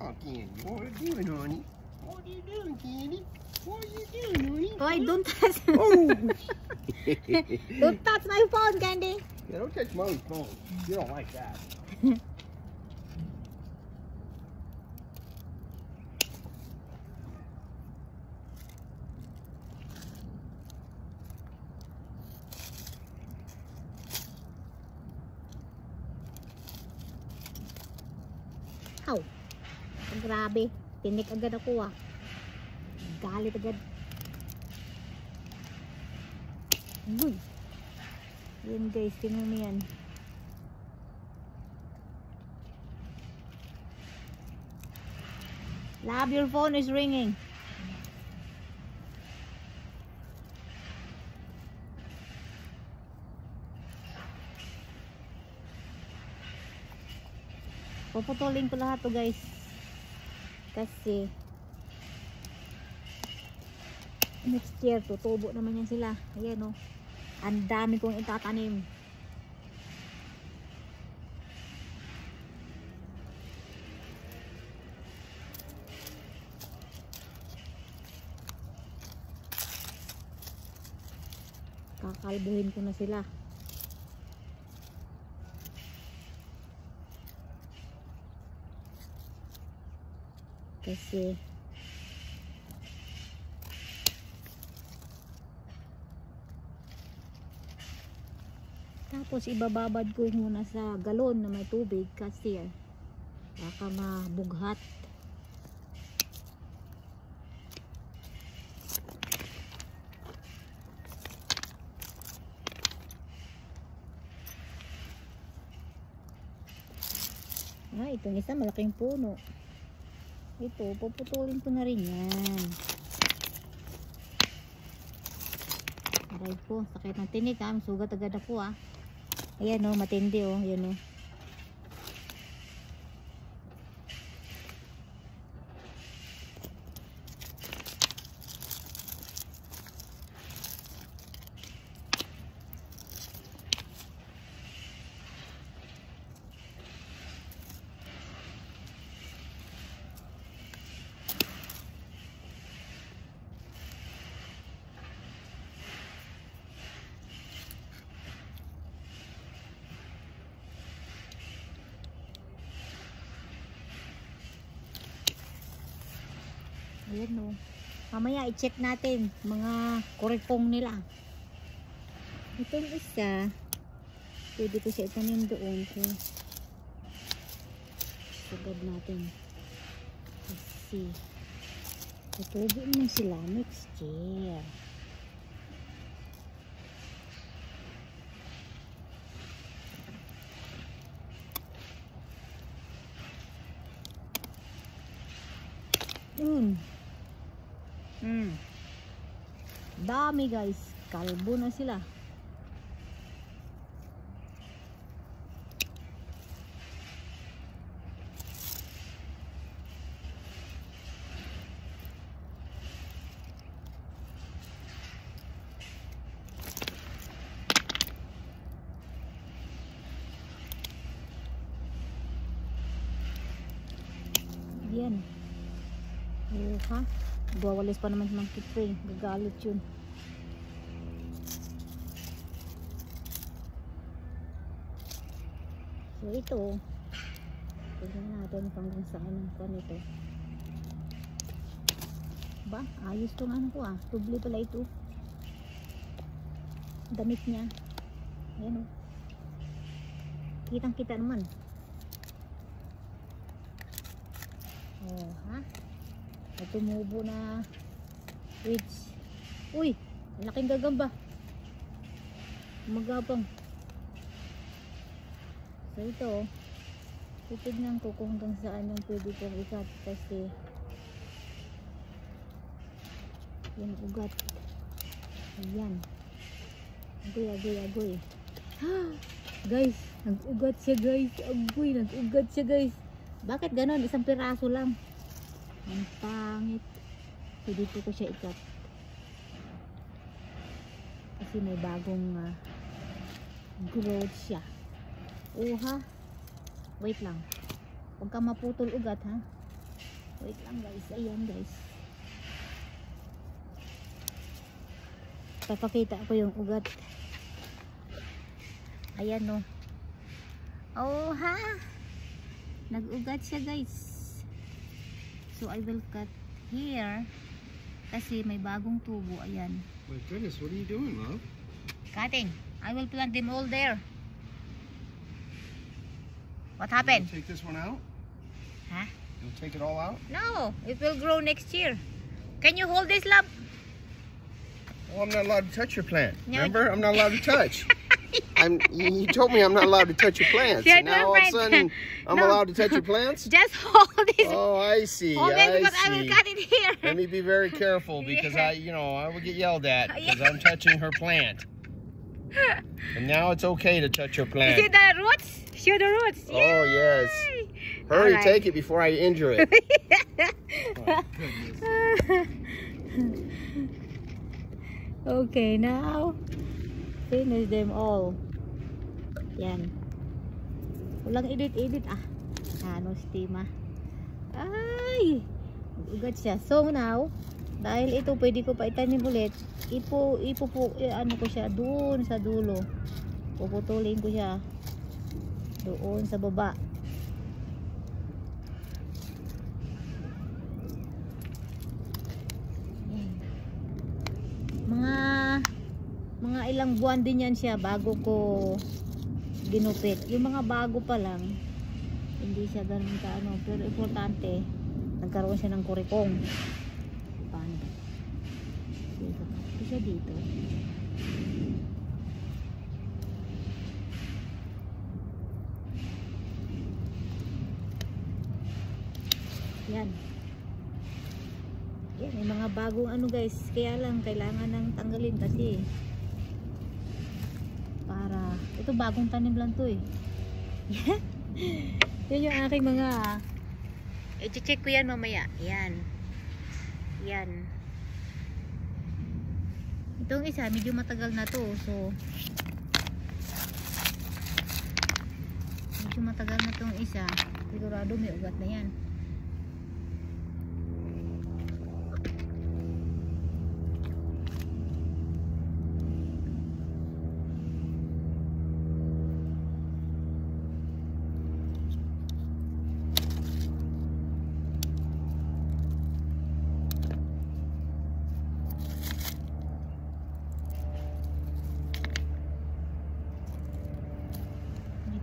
Oh, Candy, what are you doing, honey? What are you doing, Candy? What are you doing, honey? Oy, don't touch. Oh! Don't touch my phone, Candy. Yeah, don't touch Mommy's phone. You don't like that. Aw. Grabe. Tinik agad ako ah. Galit agad. Uy. Yan guys, tingnan mo yan. Love, your phone is ringing. Puputulin ko lahat to guys. Kasi next year tutubo naman yan sila. Ayan oh. Ang dami kong itatanim. Kakalbuhin ko na sila. Kasi tapos ibababad ko muna sa galon na may tubig kasi baka mabughat. Itong isa malaking puno. Ito, puputulin ko na rin yan. Aray po, sakit ng tinik ha. Sugat agad ako ha. Ayan o, matindi o. Ayan o. Ayan o. Mamaya i-check natin mga kuripong nila. Itong isa, pwede ko siya itanim doon. So, sagad natin. Kasi, itubo naman sila next year. Dami guys, kalbo na sila. Yan. Ha? Gawalis pa naman ng kitray. Gagalit yun. So ito, tignan natin hanggang saan ang pan ito. Ba? Ayos tong ano ko ah. Tubli pala ito. Damit niya. Ayan o. Kitang kita naman. Oh, ha? May tumubo na weeds. Uy! Laking gagamba. Magapang. So ito, titignan ko kung hanggang saan yung pwede kong ikat kasi yung ugat. Ayan. Agoy. Guys, nag-ugat siya guys. Agoy, nag-ugat siya guys. Bakit ganon? Isang piraso lang. Ang pangit. So dito ko siya ikat. Kasi may bagong growth siya. Oh ha. Wait lang. Huwag ka maputol ugat ha. Wait lang guys, ayan guys. Papakita ko yung ugat. Ayan no. Oh ha! Nag-ugat siya guys. So I will cut here. Kasi may bagong tubo. Ayan. My goodness, what are you doing, love? Cutting. I will plant them all there. What You happened? wanna take this one out? Huh? You'll take it all out? No, it will grow next year. Can you hold this, love? Well, I'm not allowed to touch your plant. No. Remember? I'm not allowed to touch. You told me I'm not allowed to touch your plants. Yeah, And now all of a sudden, I'm No. allowed to touch your plants? Just hold this. Oh, I see. Hold I it because I will see. cut it here. Let me be very careful because Yeah. I will get yelled at because I'm touching her plant. And now it's okay to touch her You plant. see the roots? Show the roots. Oh, yes. Yay! Hurry, Alright. take it before I injure it. Oh, goodness. Okay, now finish them all. Yan. Walang edit-edit ah. Ano stima. Ay! Ugat siya. So now, dahil ito pwede ko pa itanim ulit, ano ko siya doon sa dulo. Puputulin ko siya doon sa baba. Mga ilang buwan din yan siya bago ko ginupit. Yung mga bago pa lang hindi siya ganun ka ano, pero importante nagkaroon siya ng kurikong. Paano? Dito siya dito. Yan. Yan, may mga bagong ano guys, kaya lang kailangan ng tanggalin kasi para, ito bagong tanim lang to eh. Yan yung aking mga i-check ko yan mamaya. Yan. Yan. Itong isa medyo matagal na to, so medyo matagal na tong isa, sigurado may ugat na yan.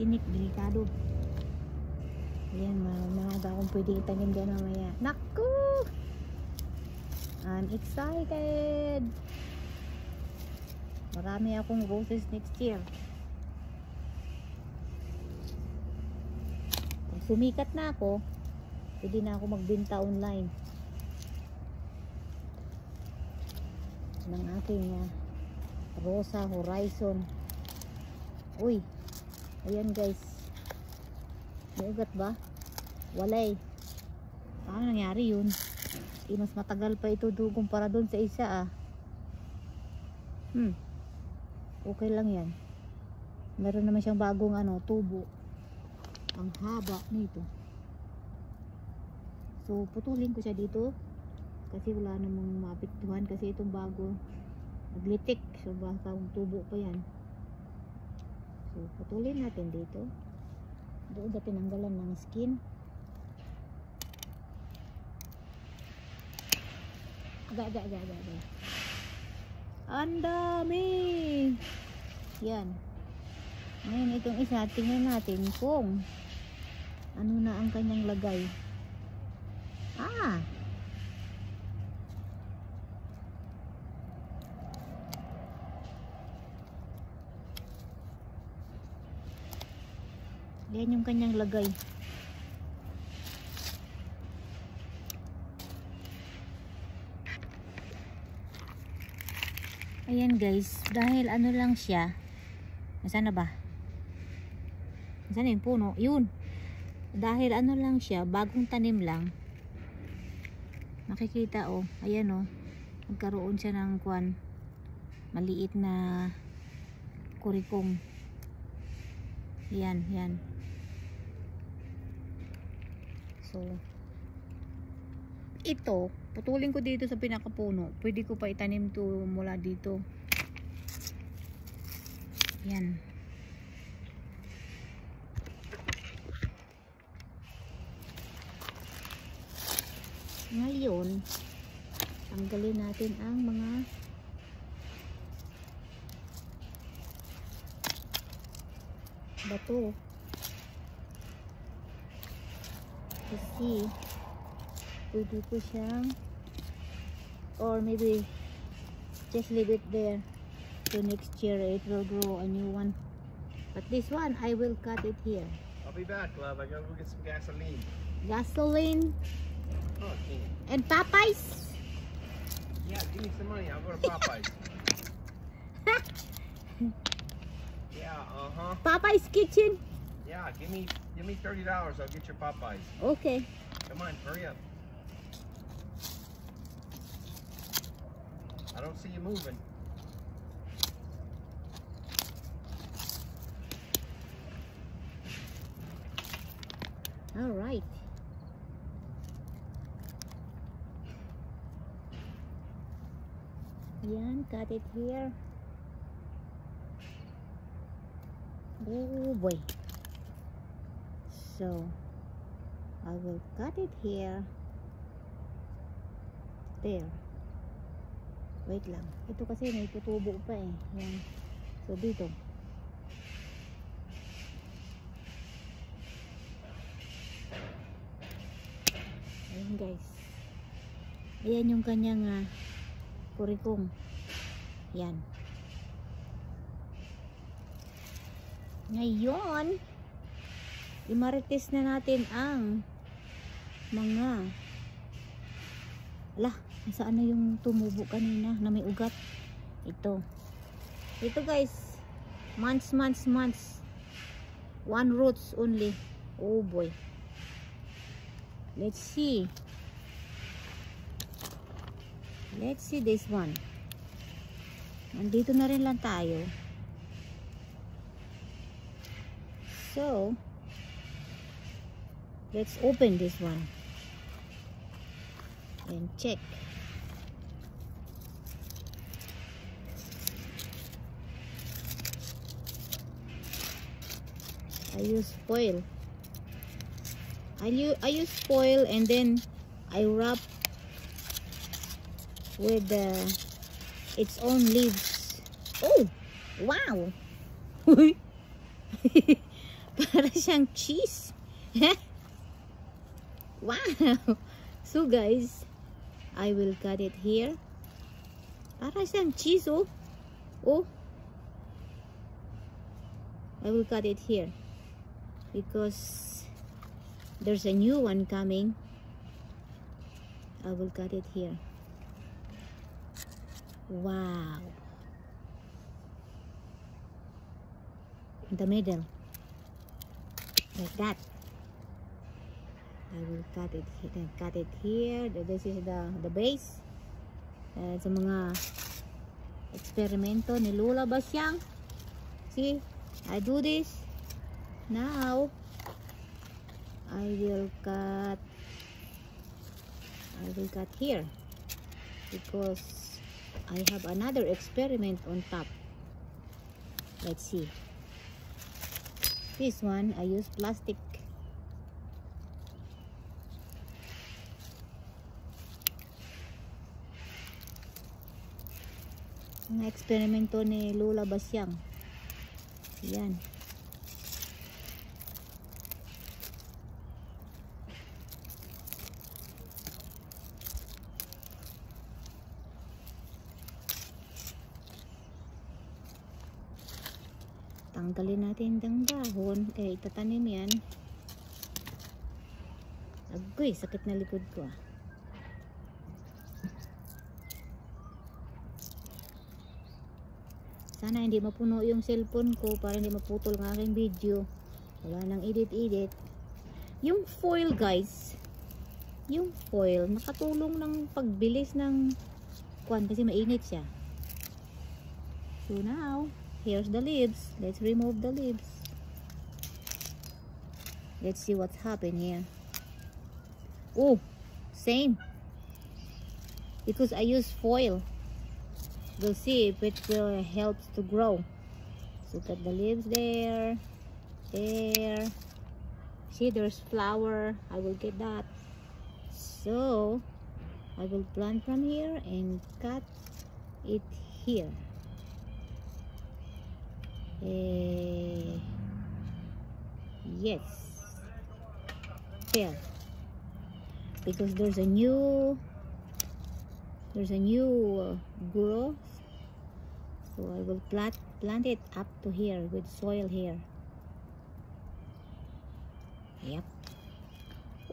Tinik, delikado. Ayan, mga akong pwede itanim dyan mamaya. Naku! I'm excited! Marami akong roses next year. Kung sumikat na ako, pwede na ako magbenta online ng aking Rosa Horizon. Uy! Ayan guys, may ugat ba? Walay. Paano nangyari yun? Mas matagal pa ito kumpara doon sa isa ah. Okay lang yan. Meron naman siyang bagong tubo. Ang haba nito. So putulin ko siya dito kasi wala namang maapektuhan kasi itong bago naglitik. So baka tubo pa yan. So, putulin natin dito. Doon na tinanggalan ng skin. Aga. Ang dami! Yan. Ngayon, itong isa, tingnan natin kung ano na ang kanyang lagay. Yan yung kanyang lagay. Ayan guys, dahil ano lang siya. Nasaan na ba? Nasaan na yung puno? Yun. Dahil ano lang siya, bagong tanim lang. Makikita oh, ayan oh. Nagkaroon siya ng maliit na kurikong. Yan. So, ito, putulin ko dito sa pinakapuno. Pwede ko pa itanim to mula dito. Yan. Ngayon, tanggalin natin ang mga bato. Kasi pwede ko siyang, or maybe just leave it there, so next year it will grow a new one. But this one I will cut it here. I'll be back, love. I gotta go get some gasoline. Gasoline Oh, damn. and Popeyes. Yeah, give me some money. I'll go to Popeyes. Yeah, Popeyes kitchen. Yeah, give me $30. I'll get your Popeyes. Okay. Come on, hurry up. I don't see you moving. All right. Yan, cut it here. Oh boy. So I will cut it here. There. Wait lang. Ito kasi may tutubo pa eh. Yan. So dito. Ayan guys. Ayan yung kanyang kurikong. Yan. Ngayon, imarites na natin ang mga nasaan na yung tumubo kanina na may ugat. Ito guys, months. One roots only. Oh boy. Let's see this one. Nandito na rin lang tayo. So let's open this one and check. I use foil. I use foil and then I wrap with its own leaves. Oh, wow. Para siyang cheese. Wow. So guys, I will cut it here. Para siyang cheese, oh. I will cut it here because there's a new one coming. I will cut it here. Wow. In the middle. Like that. I will cut it here. This is the base. Sa mga eksperimento ni Lola Basyang. See, I do this. Now I will cut here because I have another experiment on top. Let's see. This one I use plastic. Ang eksperimento ni Lola Basyang. Yan. Tanggalin natin ang dahon. Kaya itatanim yan. Agoy, sakit na likod ko. Sana hindi mapuno yung cellphone ko para hindi maputol ng aking video. Wala nang edit. Yung foil guys, yung foil nakatulong ng pagbilis ng kwan kasi mainit siya. So now, here's the leaves. Let's remove the leaves. Let's see what's happened here. Oh, same. because I use foil. We'll see if it will help to grow. So got the leaves there. See, there's flower. I will get that. So I will plant from here and cut it here. Yes, there, because there's a new growth. So I will plant it up to here with soil here. Yep.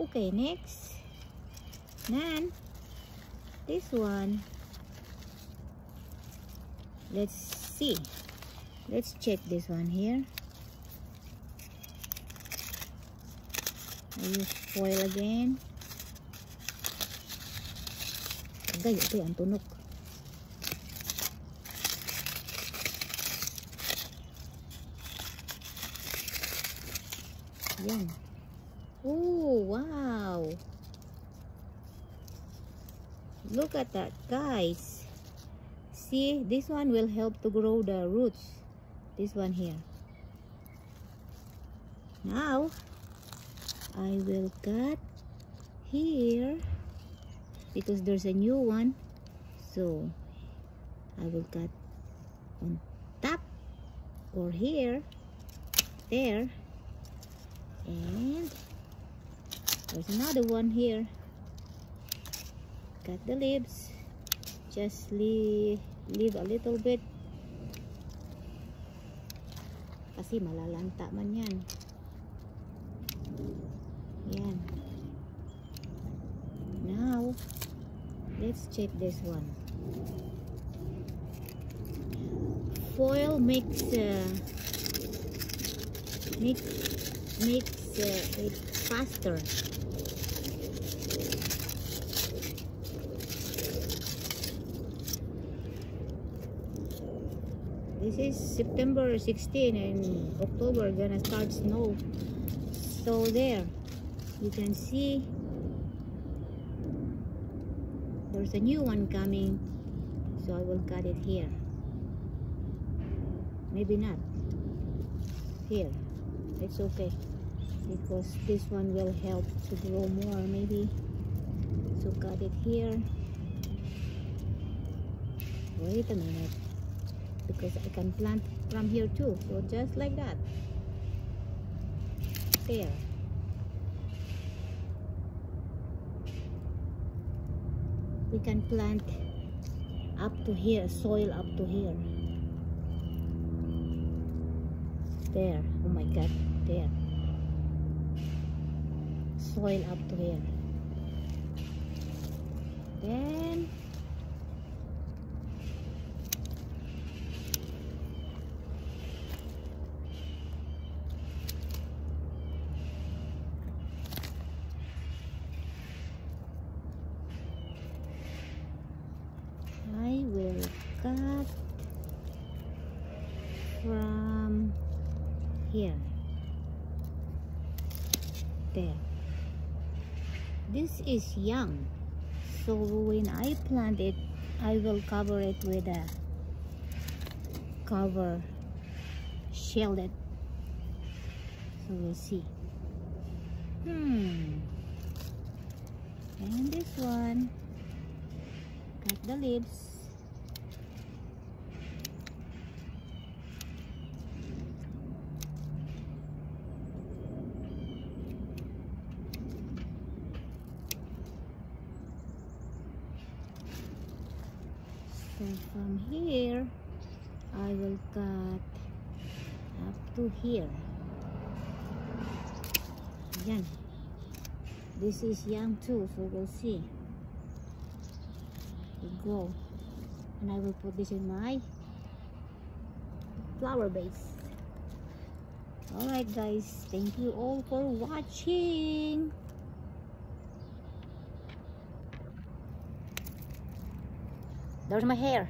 Okay, next. Then this one, let's see. Let's check this one here. I use foil again. Agay, ito ang tunok. Yan. Oh, wow. Look at that, guys. See, this one will help to grow the roots. This one here. Now, I will cut here because there's a new one. So, I will cut on top or here, there. And there's another one here. Cut the leaves. Just leave a little bit. Kasi malalanta man yan. Yan. Now, let's check this one. Foil makes it faster. This is September 16 and October gonna start snow. So there, you can see there's a new one coming. So I will cut it here. Maybe not. Here. It's okay because this one will help to grow more maybe. So cut it here. Wait a minute, because I can plant from here too. So just like that. There. We can plant up to here, soil up to here. There. Oh my God. There. Soil up to here. Then I will cut from here. There. This is young, so when I plant it, I will cover it with a cover, shield it. So we'll see. And this one, cut the leaves. So from here, I will cut up to here. Yan. This is young too, so we'll see. We'll go. And I will put this in my flower base. Alright guys, thank you all for watching. There's my hair.